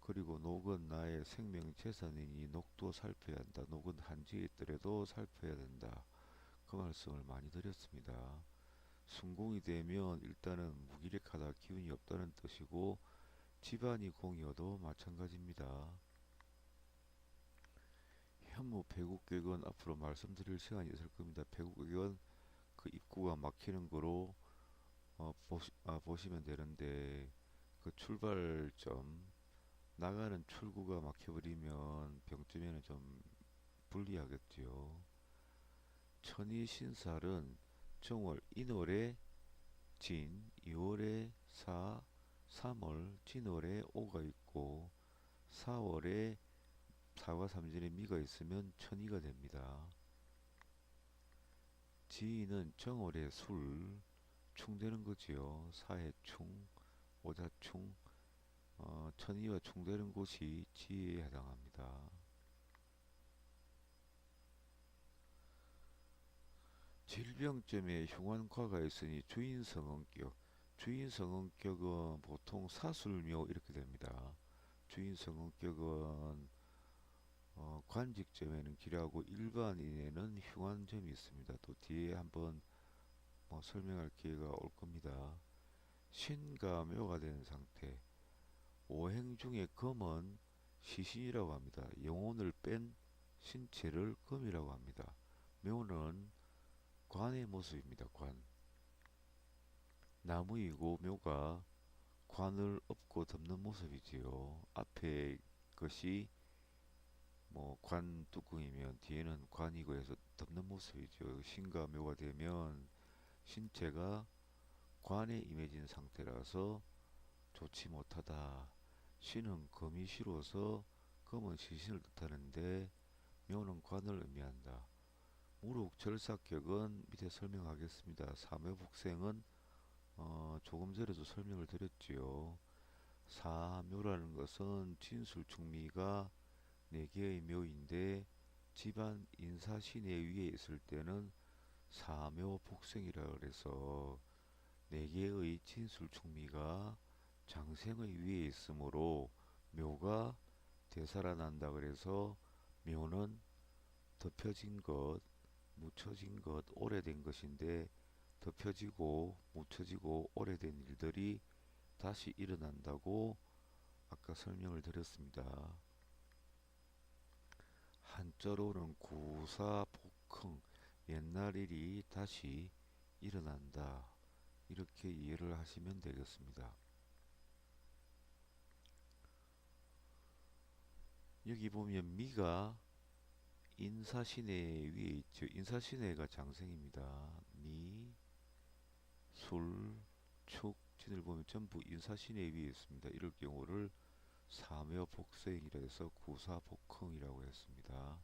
그리고 녹은 나의 생명 재산이니 녹도 살펴야 한다. 녹은 한지에 있더라도 살펴야 된다. 그 말씀을 많이 드렸습니다. 순공이 되면 일단은 무기력하다, 기운이 없다는 뜻이고 집안이 공이어도 마찬가지입니다. 현무 배국객은 앞으로 말씀드릴 시간이 있을 겁니다. 배국객은 그 입구가 막히는 거로 보시면 되는데 그 출발점 나가는 출구가 막혀버리면 병쯤에는 좀 불리하겠지요. 천이신살은 정월 인월에 진, 2월에 사, 3월 진월에 오가 있고 4월에 사과 삼진에 미가 있으면 천이가 됩니다. 지인은 정월에 술, 충되는 거지요. 사해충, 오자충, 천이와 충되는 곳이 지에 해당합니다. 질병점에 흉환과가 있으니 주인성원격. 주인성원격은 보통 사술묘 이렇게 됩니다. 주인성원격은 관직점에는 기라고 일반인에는 흉환점이 있습니다. 또 뒤에 한번 설명할 기회가 올 겁니다. 신과 묘가 된 상태. 오행 중에 금은 시신이라고 합니다. 영혼을 뺀 신체를 금이라고 합니다. 묘는 관의 모습입니다. 관. 나무이고 묘가 관을 엎고 덮는 모습이지요. 앞에 것이 관 뚜껑이면 뒤에는 관이고 해서 덮는 모습이죠. 신과 묘가 되면 신체가 관에 임해진 상태라서 좋지 못하다. 신은 금이 싫어서 금은 시신을 뜻하는데 묘는 관을 의미한다. 무록절삭격은 밑에 설명하겠습니다. 사묘복생은 조금 전에도 설명을 드렸지요. 사묘라는 것은 진술충미가 4개의 묘인데 집안 인사신의 위에 있을 때는 사묘복생이라 그래서 4개의 진술충미가 장생의 위에 있으므로 묘가 되살아난다 그래서 묘는 덮여진 것, 묻혀진 것, 오래된 것인데 덮여지고 묻혀지고 오래된 일들이 다시 일어난다고 아까 설명을 드렸습니다. 한자로는 구사복흥, 옛날 일이 다시 일어난다. 이렇게 이해를 하시면 되겠습니다. 여기 보면 미가 인사신해 위에 있죠. 인사신해가 장생입니다. 미, 술, 축, 진을 보면 전부 인사신해 위에 있습니다. 이럴 경우를 사묘복생이라 해서 구사복흥이라고 했습니다.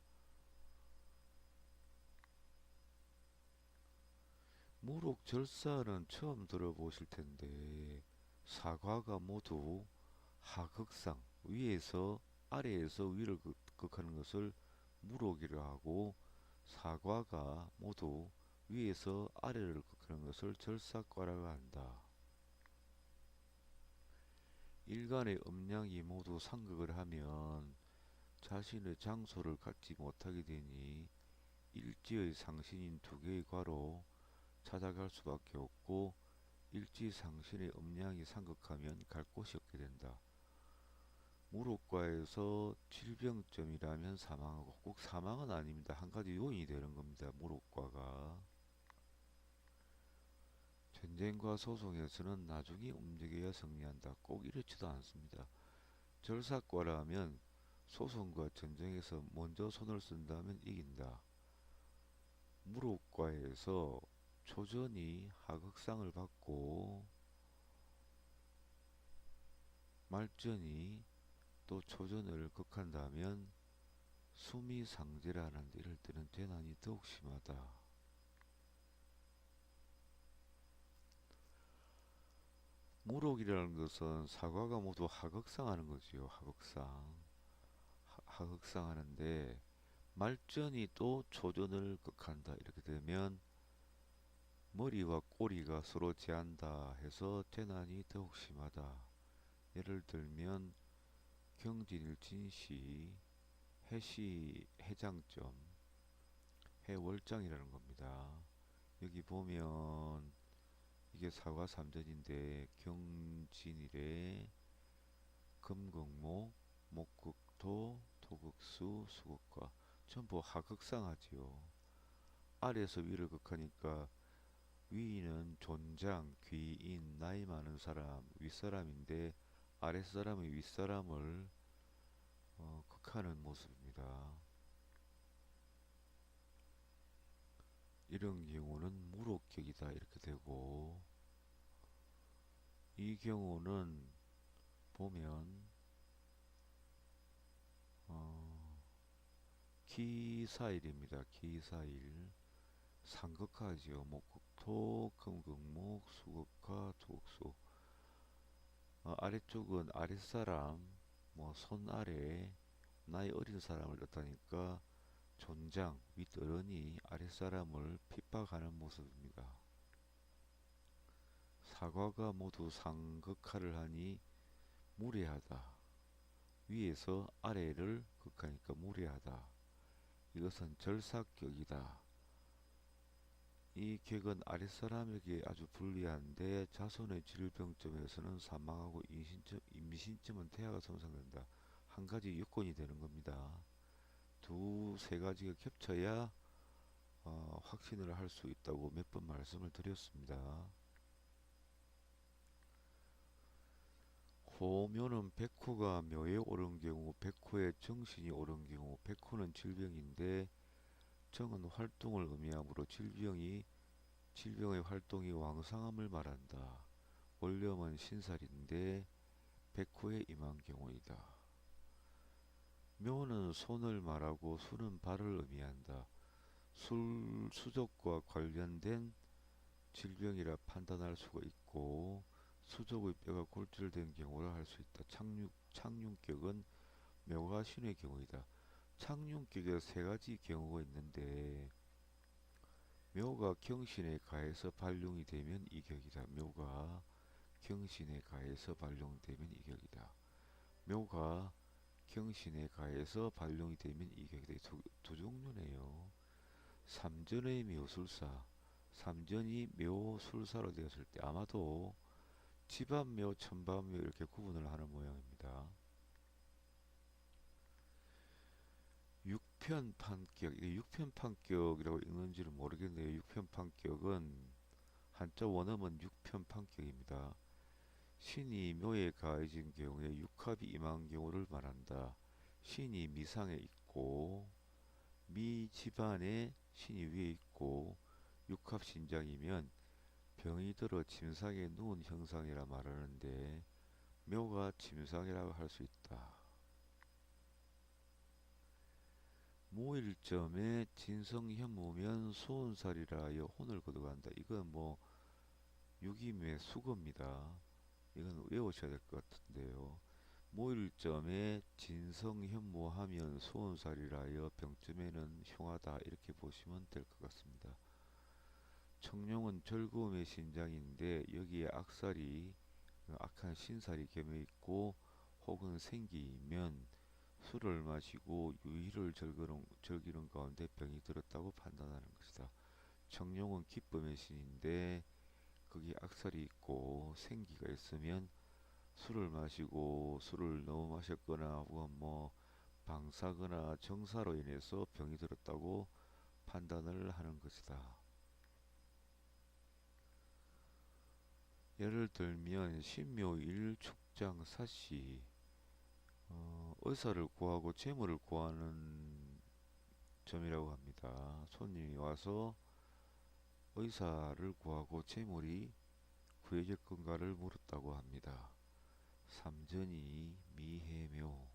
무록절사는 처음 들어보실 텐데 사과가 모두 하극상, 위에서 아래에서 위를 극하는 것을 무록이라 하고 사과가 모두 위에서 아래를 극하는 것을 절삭과라고 한다. 일간의 음양이 모두 상극을 하면 자신의 장소를 갖지 못하게 되니 일지의 상신인 2개의 과로 찾아갈 수밖에 없고 일지상신의 음양이 상극하면 갈 곳이 없게 된다. 무록과에서 질병점이라면 사망하고 꼭 사망은 아닙니다. 한 가지 요인이 되는 겁니다. 무록과가. 전쟁과 소송에서는 나중에 움직여야 승리한다. 꼭 이렇지도 않습니다. 절삭과라면 소송과 전쟁에서 먼저 손을 쓴다면 이긴다. 무록과에서 초전이 하극상을 받고 말전이 또 초전을 극한다면 수미상제라는데 이럴 때는 재난이 더욱 심하다. 무록이라는 것은 사과가 모두 하극상하는 거지요. 하극상. 하극상하는데 말전이 또 초전을 극한다. 이렇게 되면 머리와 꼬리가 서로 제한다 해서 재난이 더욱 심하다. 예를 들면 경진일진시 해시 해장점 해월장이라는 겁니다. 여기 보면 이게 사과삼전인데 경진일에 금극목, 목극토, 토극수, 수극과 전부 하극상하지요. 아래에서 위를 극하니까 위는 존장, 귀인, 나이 많은 사람, 윗사람인데 아랫사람이 윗사람을 극하는 모습입니다. 이런 경우는 무록격이다 이렇게 되고, 이 경우는 보면 어, 기사일입니다. 기사일. 상극하지요. 목극토, 금극목, 수극화, 토극수. 아래쪽은 아랫사람, 뭐 손 아래 나이 어린 사람을 뜻하니까 존장, 윗어른이 아랫사람을 핍박하는 모습입니다. 사과가 모두 상극하를 하니 무례하다. 위에서 아래를 극하니까 무례하다. 이것은 절삭격이다. 이 격은 아랫사람에게 아주 불리한데 자손의 질병점에서는 사망하고 임신점은 태아가 손상된다. 한 가지 요건이 되는 겁니다. 두세 가지가 겹쳐야 확신을 할 수 있다고 몇 번 말씀을 드렸습니다. 호묘는 백호가 묘에 오른 경우, 백호의 정신이 오른 경우, 백호는 질병인데 정은 활동을 의미하므로 질병의 활동이 왕성함을 말한다. 원령은 신살인데 백호에 임한 경우이다. 묘는 손을 말하고 수는 발을 의미한다. 수족과 관련된 질병이라 판단할 수가 있고 수족의 뼈가 골절된 경우라 할 수 있다. 착륙격은 묘가 신의 경우이다. 착륙격에 세 가지 경우가 있는데 묘가 경신에 가해서 발룡이 되면 이격이다. 묘가 경신에 가해서 발룡되면 이격이다. 묘가 경신에 가해서 발룡이 되면 이격이다. 두 종류네요. 삼전의 묘술사, 삼전이 묘술사로 되었을 때 아마도 집안묘, 천반묘 이렇게 구분을 하는 모양입니다. 육편판격, 이게 육편판격이라고 읽는지는 모르겠네요. 육편판격은 한자 원어는 육편판격입니다. 신이 묘에 가해진 경우에 육합이 임한 경우를 말한다. 신이 미상에 있고 미 집안에 신이 위에 있고 육합신장이면 병이 들어 침상에 누운 형상이라 말하는데 묘가 침상이라고 할 수 있다. 모일점에 진성현무면 소원살이라 하여 혼을 거둬간다. 이건 뭐 유기묘의 수거입니다. 이건 외우셔야 될 것 같은데요. 모일점에 진성현무하면 소원살이라 하여 병점에는 흉하다 이렇게 보시면 될 것 같습니다. 청룡은 즐거움의 신장인데 여기에 악한 신살이 겸해 있고 혹은 생기면 술을 마시고 유희를 즐기는 가운데 병이 들었다고 판단하는 것이다. 청룡은 기쁨의 신인데 거기 악살이 있고 생기가 있으면 술을 마시고 술을 너무 마셨거나 혹은 뭐 방사거나 정사로 인해서 병이 들었다고 판단을 하는 것이다. 예를 들면 신묘일 축장사시 의사를 구하고 재물을 구하는 점이라고 합니다. 손님이 와서 의사를 구하고 재물이 구해졌건가를 물었다고 합니다. 삼전이 미해묘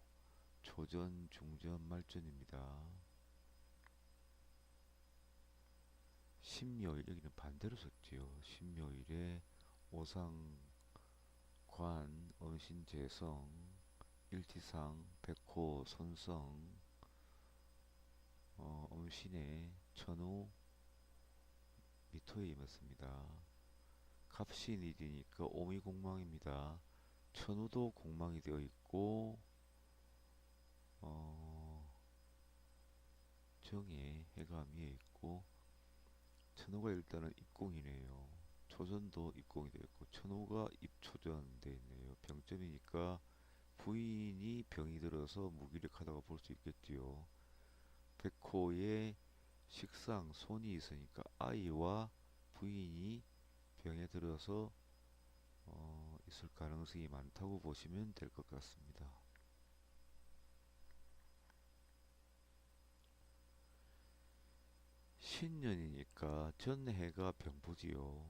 초전, 중전, 말전입니다. 신묘일 여기는 반대로 썼지요. 신묘일에 오상관, 음신재성, 일지상, 백호, 손성, 음신에 천우, 미토에 임했습니다. 갑신일이니까 오미공망입니다. 천우도 공망이 되어 있고 정에 해가 미에 있고 천우가 일단은 입공이네요. 초전도 입공이 되어 있고 천우가 입초전 되어 있네요. 병점이니까 부인이 병이 들어서 무기력하다고 볼 수 있겠지요. 백호의 식상 손이 있으니까 아이와 부인이 병에 들어서 있을 가능성이 많다고 보시면 될 것 같습니다. 신년이니까 전해가 병부지요.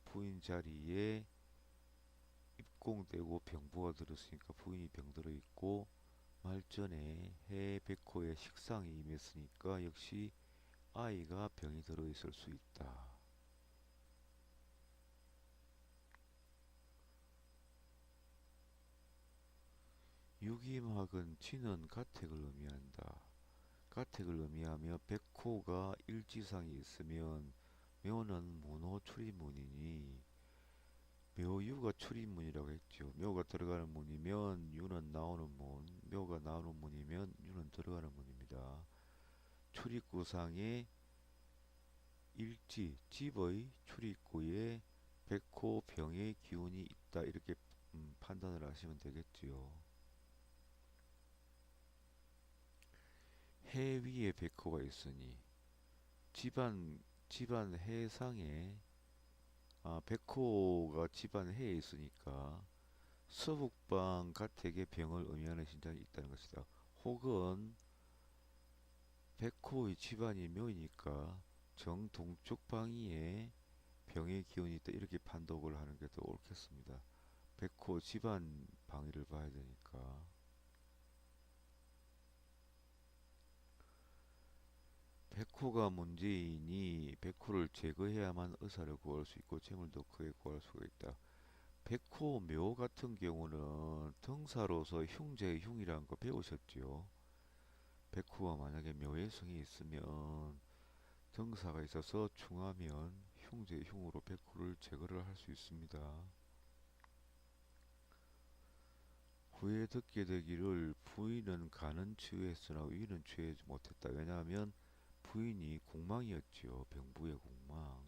부인 자리에 입공되고 병부가 들었으니까 부인이 병들어 있고, 말전에 해 백호의 식상이 임했으니까 역시 아이가 병이 들어 있을 수 있다. 유기막은 진은 가택을 의미한다. 가택을 의미하며 백호가 일지상이 있으면 묘는 문호 출입문이니, 묘유가 출입문이라고 했죠. 묘가 들어가는 문이면 유는 나오는 문, 묘가 나오는 문이면 유는 들어가는 문입니다. 출입구상에 일지, 집의 출입구에 백호 병의 기운이 있다, 이렇게 판단을 하시면 되겠지요. 해 위에 백호가 있으니 집안 해상에, 백호가 집안 해에 있으니까 서북방 가택의 병을 의미하는 신장이 있다는 것이다. 혹은 백호의 집안이 묘이니까 정동쪽 방위에 병의 기운이 있다, 이렇게 판독을 하는 게 더 옳겠습니다. 백호 집안 방위를 봐야 되니까. 백호가 문제이니 백호를 제거해야만 의사를 구할 수 있고 재물도 크게 구할 수가 있다. 백호 묘 같은 경우는 등사로서 흉제의 흉이라는 거 배우셨지요? 백호가 만약에 묘의 성이 있으면 등사가 있어서 충하면 흉제의 흉으로 백호를 제거를 할 수 있습니다. 후에 듣게 되기를 부인은 간은 치유했으나 위는 취하지 못했다. 왜냐하면 부인이 공망이었지요. 병부의 공망.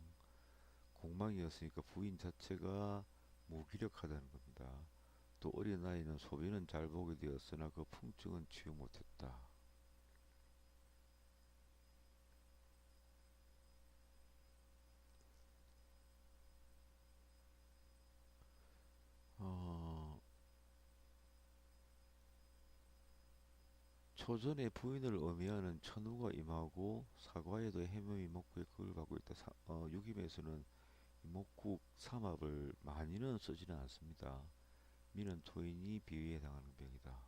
공망이었으니까 부인 자체가 무기력하다는 겁니다. 또 어린 아이는 소변은 잘 보게 되었으나 그 풍증은 치유 못했다. 어, 초전에 부인을 의미하는 천우가 임하고 사과에도 해묘이 목구에 그을 받고 있다. 유김에서는 목국 삼합을 많이는 쓰지는 않습니다. 미는 토인이 비위에 당하는 병이다.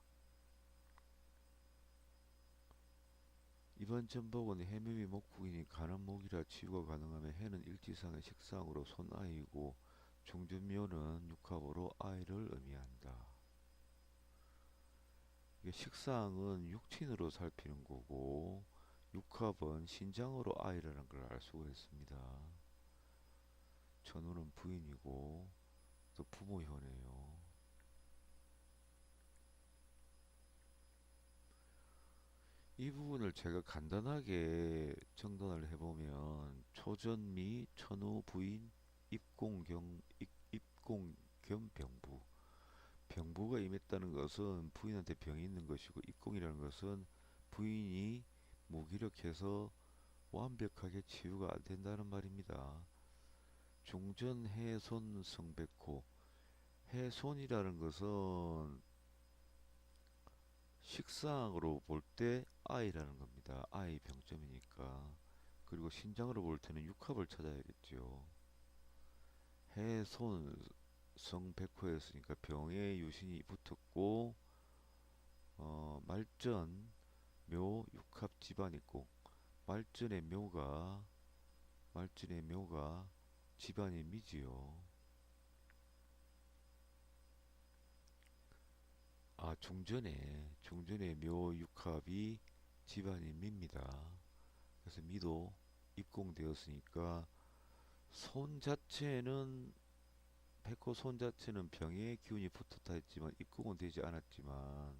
이번 전복은 해묘이 목국이니 가는 목이라 치유가 가능하며 해는 일지상의 식상으로 손아이고 중전묘는 육합으로 아이를 의미한다. 이게 식상은 육친으로 살피는 거고 육합은 신장으로 아이라는 걸 알 수가 있습니다. 전우는 부인이고 또 부모효네요. 이 부분을 제가 간단하게 정돈을 해보면 초전미, 천우, 부인, 입공 겸 병부. 병부가 임했다는 것은 부인한테 병이 있는 것이고, 입공이라는 것은 부인이 무기력해서 완벽하게 치유가 안 된다는 말입니다. 중전해손 성백호. 해손이라는 것은 식상으로 볼 때 아이라는 겁니다. 아이 병점이니까. 그리고 신장으로 볼 때는 육합을 찾아야겠죠. 해손 성백호였으니까 병에 유신이 붙었고, 말전 묘 육합 집안이고, 말전의 묘가 말전의 묘가 집안이 미지요. 중전에 묘 육합이 집안이 밉니다. 그래서 미도 입공되었으니까 손 자체는 백호 손 자체는 병의 기운이 붙었다 했지만 입공은 되지 않았지만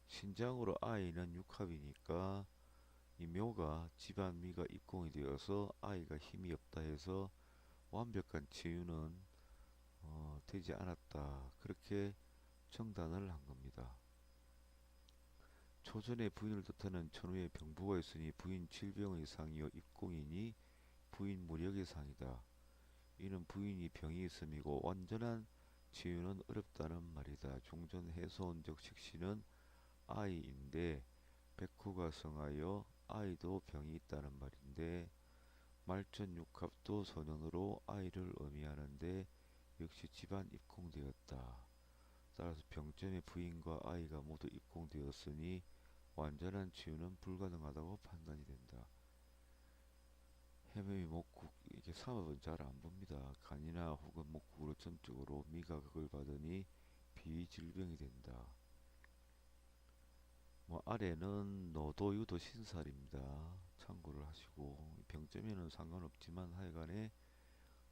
신장으로 아이는 육합이니까 이 묘가 집안 미가 입공이 되어서 아이가 힘이 없다 해서 완벽한 치유는 되지 않았다, 그렇게 정단을 한 겁니다. 초전에 부인을 뜻하는 천우의 병부가 있으니 부인 질병의 상이요 입공이니 부인 무력의 상이다. 이는 부인이 병이 있음이고 완전한 치유는 어렵다는 말이다. 종전 해소원적 식신은 아이인데 백호가 성하여 아이도 병이 있다는 말인데 말천육합도 소년으로 아이를 의미하는데 역시 집안 입궁되었다. 따라서 병점의 부인과 아이가 모두 입궁되었으니 완전한 치유는 불가능하다고 판단이 된다. 해매미 목국 이게 삼합은 잘 안 봅니다. 간이나 혹은 목국으로 전적으로 미각을 받으니 비질병이 된다. 뭐 아래는 노도유도 신살입니다. 참고를 하시고 병점에는 상관없지만 하여간에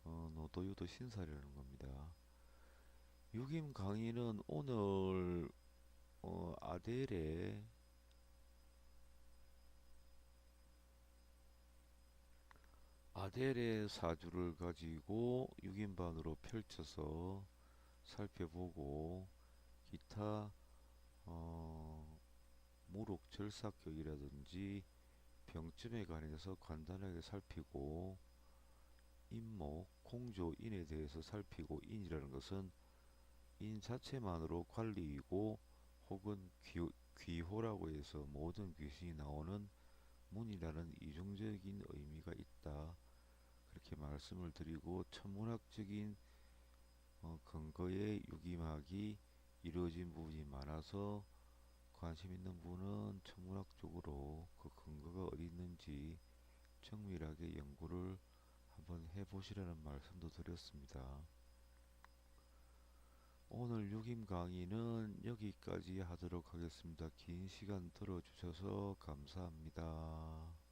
노도유도 신살이라는 겁니다. 유김 강의는 오늘 아델의 사주를 가지고 6인반으로 펼쳐서 살펴보고 기타 어, 무록 절삭격이라든지 병점에 관해서 간단하게 살피고 인목, 공조, 인에 대해서 살피고 인이라는 것은 인 자체만으로 관리이고 혹은 귀호라고 해서 모든 귀신이 나오는 문이라는 이중적인 의미가 있다. 그렇게 말씀을 드리고 천문학적인 근거의 유기막이 이루어진 부분이 많아서 관심 있는 분은 천문학 적으로 그 근거가 어디 있는지 정밀하게 연구를 한번 해보시라는 말씀도 드렸습니다. 오늘 유김 강의는 여기까지 하도록 하겠습니다. 긴 시간 들어주셔서 감사합니다.